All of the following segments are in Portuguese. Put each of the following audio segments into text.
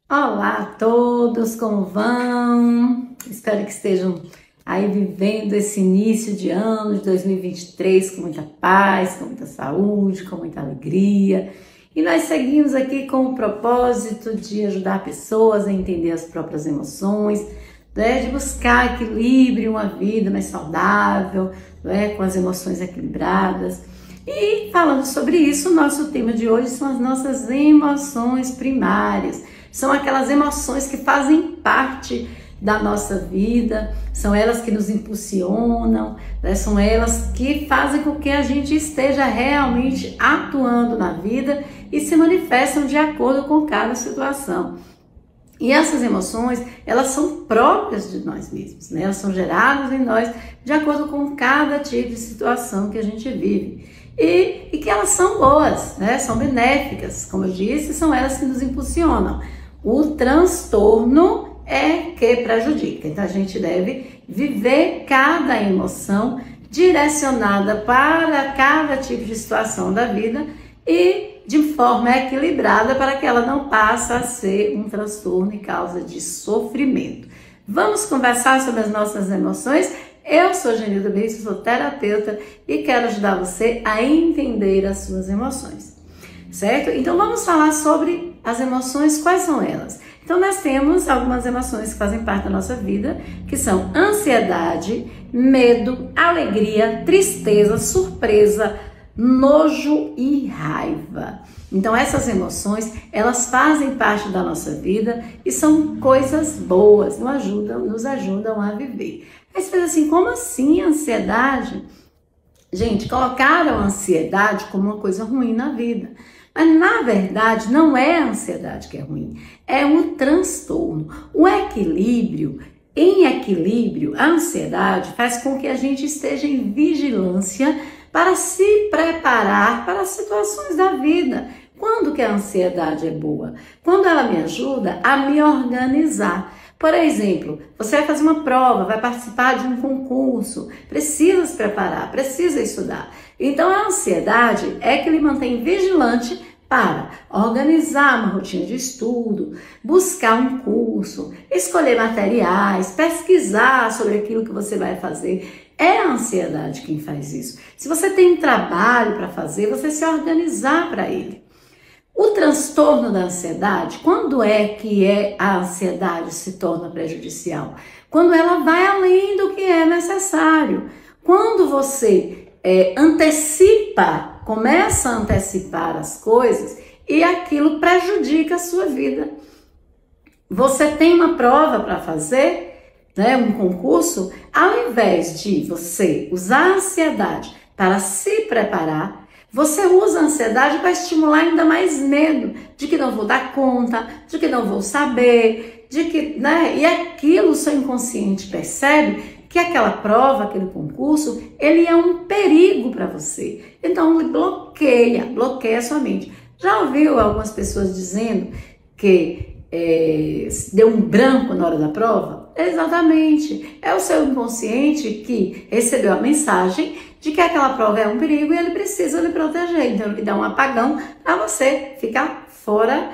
Olá a todos, como vão? Espero que estejam aí vivendo esse início de ano de 2023 com muita paz, com muita saúde, com muita alegria. E nós seguimos aqui com o propósito de ajudar pessoas a entender as próprias emoções, de buscar equilíbrio, uma vida mais saudável, com as emoções equilibradas. E falando sobre isso, o nosso tema de hoje são as nossas emoções primárias. São aquelas emoções que fazem parte da nossa vida, são elas que nos impulsionam, são elas que fazem com que a gente esteja realmente atuando na vida e se manifestam de acordo com cada situação. E essas emoções, elas são próprias de nós mesmos, né? Elas são geradas em nós de acordo com cada tipo de situação que a gente vive. E que elas são boas, né? São benéficas, como eu disse, são elas que nos impulsionam. O transtorno é que prejudica, então a gente deve viver cada emoção direcionada para cada tipo de situação da vida e de forma equilibrada para que ela não passe a ser um transtorno e causa de sofrimento. Vamos conversar sobre as nossas emoções? Eu sou Genilda Benço, sou terapeuta e quero ajudar você a entender as suas emoções, certo? Então vamos falar sobre as emoções, quais são elas? Então nós temos algumas emoções que fazem parte da nossa vida, que são ansiedade, medo, alegria, tristeza, surpresa, nojo e raiva. Então essas emoções, elas fazem parte da nossa vida e são coisas boas, nos ajudam a viver. Aí você pensa assim, como assim ansiedade? Gente, colocaram a ansiedade como uma coisa ruim na vida. Mas na verdade não é a ansiedade que é ruim, é um transtorno. O equilíbrio, em equilíbrio, a ansiedade faz com que a gente esteja em vigilância para se preparar para as situações da vida. Quando que a ansiedade é boa? Quando ela me ajuda a me organizar. Por exemplo, você vai fazer uma prova, vai participar de um concurso, precisa se preparar, precisa estudar. Então a ansiedade é que lhe mantém vigilante para organizar uma rotina de estudo, buscar um curso, escolher materiais, pesquisar sobre aquilo que você vai fazer. É a ansiedade quem faz isso. Se você tem um trabalho para fazer, você se organizar para ele. O transtorno da ansiedade, quando é que a ansiedade se torna prejudicial? Quando ela vai além do que é necessário. Quando você começa a antecipar as coisas e aquilo prejudica a sua vida. Você tem uma prova para fazer, um concurso, ao invés de você usar a ansiedade para se preparar, você usa a ansiedade para estimular ainda mais medo de que não vou dar conta, de que não vou saber, e aquilo o seu inconsciente percebe que aquela prova, aquele concurso, ele é um perigo para você. Então ele bloqueia a sua mente. Já ouviu algumas pessoas dizendo que deu um branco na hora da prova? Exatamente, é o seu inconsciente que recebeu a mensagem de que aquela prova é um perigo e ele precisa lhe proteger. Então ele dá um apagão para você ficar fora,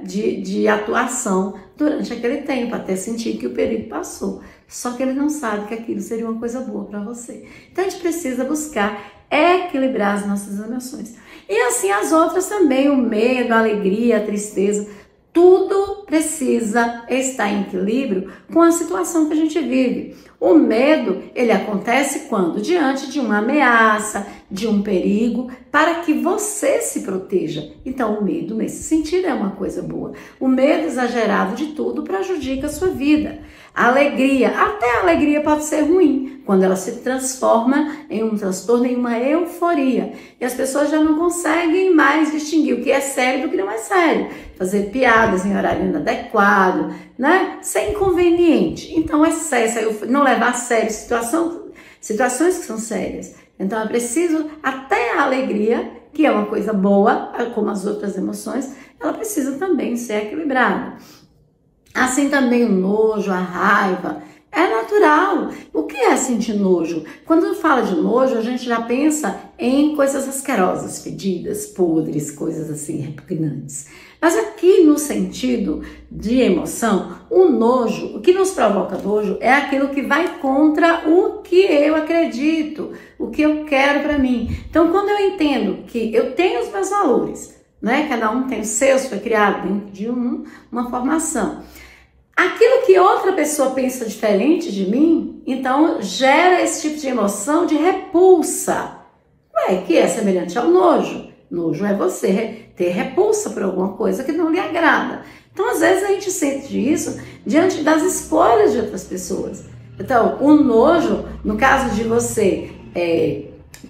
de atuação durante aquele tempo, até sentir que o perigo passou. Só que ele não sabe que aquilo seria uma coisa boa para você. Então a gente precisa buscar equilibrar as nossas emoções. E assim as outras também, o medo, a alegria, a tristeza, tudo precisa estar em equilíbrio com a situação que a gente vive. O medo, ele acontece quando? Diante de uma ameaça, de um perigo, para que você se proteja. Então, o medo, nesse sentido, é uma coisa boa. O medo exagerado de tudo prejudica a sua vida. A alegria, até a alegria pode ser ruim, quando ela se transforma em um transtorno, em uma euforia. E as pessoas já não conseguem mais distinguir o que é sério do que não é sério. Fazer piadas em horário inadequado, sem inconveniente. Então, excesso, não levar a sério situações que são sérias. Então, é preciso, até a alegria, que é uma coisa boa, como as outras emoções, ela precisa também ser equilibrada. Assim também o nojo, a raiva, é natural. O que é sentir nojo? Quando fala de nojo, a gente já pensa em coisas asquerosas, fedidas, podres, coisas assim, repugnantes. Mas aqui no sentido de emoção, o nojo, o que nos provoca nojo é aquilo que vai contra o que eu acredito, o que eu quero para mim. Então, quando eu entendo que eu tenho os meus valores, né? Cada um tem os seus, foi criado dentro de uma formação. Aquilo que outra pessoa pensa diferente de mim, então gera esse tipo de emoção de repulsa, que é semelhante ao nojo. Nojo é você ter repulsa por alguma coisa que não lhe agrada. Então, às vezes, a gente sente isso diante das escolhas de outras pessoas. Então, o nojo, no caso de você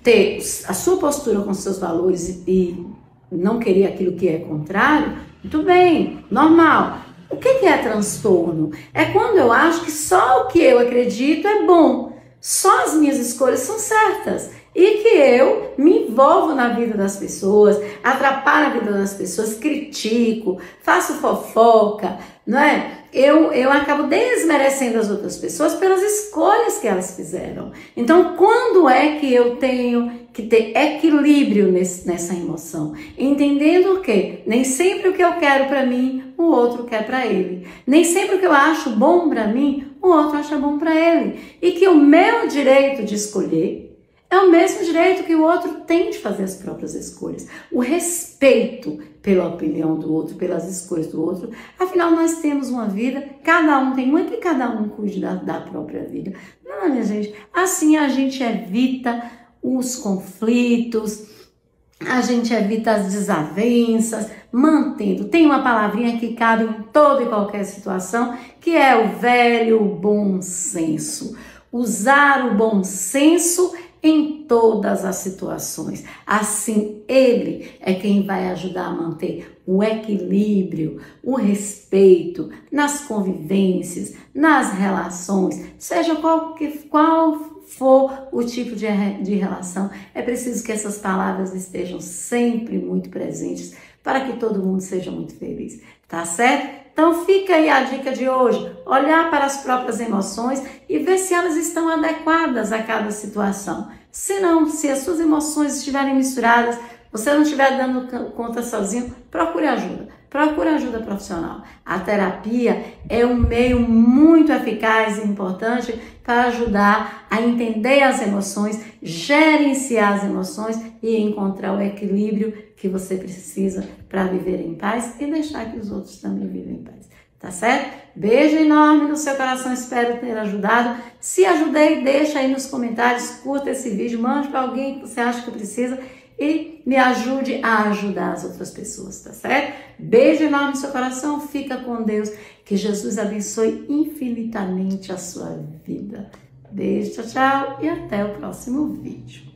ter a sua postura com seus valores e não querer aquilo que é contrário, muito bem, normal. O que é transtorno? É quando eu acho que só o que eu acredito é bom, só as minhas escolhas são certas. E que eu me envolvo na vida das pessoas, atrapalho a vida das pessoas, critico, faço fofoca, não é? Eu acabo desmerecendo as outras pessoas pelas escolhas que elas fizeram. Então, quando é que eu tenho que ter equilíbrio nessa emoção? Entendendo que nem sempre o que eu quero para mim, o outro quer para ele. Nem sempre o que eu acho bom para mim, o outro acha bom para ele. E que o meu direito de escolher é o mesmo direito que o outro tem de fazer as próprias escolhas. O respeito pela opinião do outro, pelas escolhas do outro. Afinal, nós temos uma vida, cada um tem uma, que cada um cuide da própria vida. Não, minha gente, assim a gente evita os conflitos, a gente evita as desavenças, mantendo. Tem uma palavrinha que cabe em toda e qualquer situação, que é o velho bom senso. Usar o bom senso em todas as situações. Assim, ele é quem vai ajudar a manter o equilíbrio, o respeito nas convivências, nas relações, seja qual for o tipo de relação. É preciso que essas palavras estejam sempre muito presentes para que todo mundo seja muito feliz, tá certo? Então fica aí a dica de hoje, olhar para as próprias emoções e ver se elas estão adequadas a cada situação. Se não, se as suas emoções estiverem misturadas, você não estiver dando conta sozinho, procure ajuda profissional. A terapia é um meio muito eficaz e importante para ajudar a entender as emoções, gerenciar as emoções e encontrar o equilíbrio que você precisa para viver em paz e deixar que os outros também vivam em paz. Tá certo? Beijo enorme no seu coração, espero ter ajudado. Se ajudei, deixa aí nos comentários, curta esse vídeo, mande para alguém que você acha que precisa e me ajude a ajudar as outras pessoas, tá certo? Beijo enorme no seu coração, fica com Deus, que Jesus abençoe infinitamente a sua vida. Beijo, tchau, tchau e até o próximo vídeo.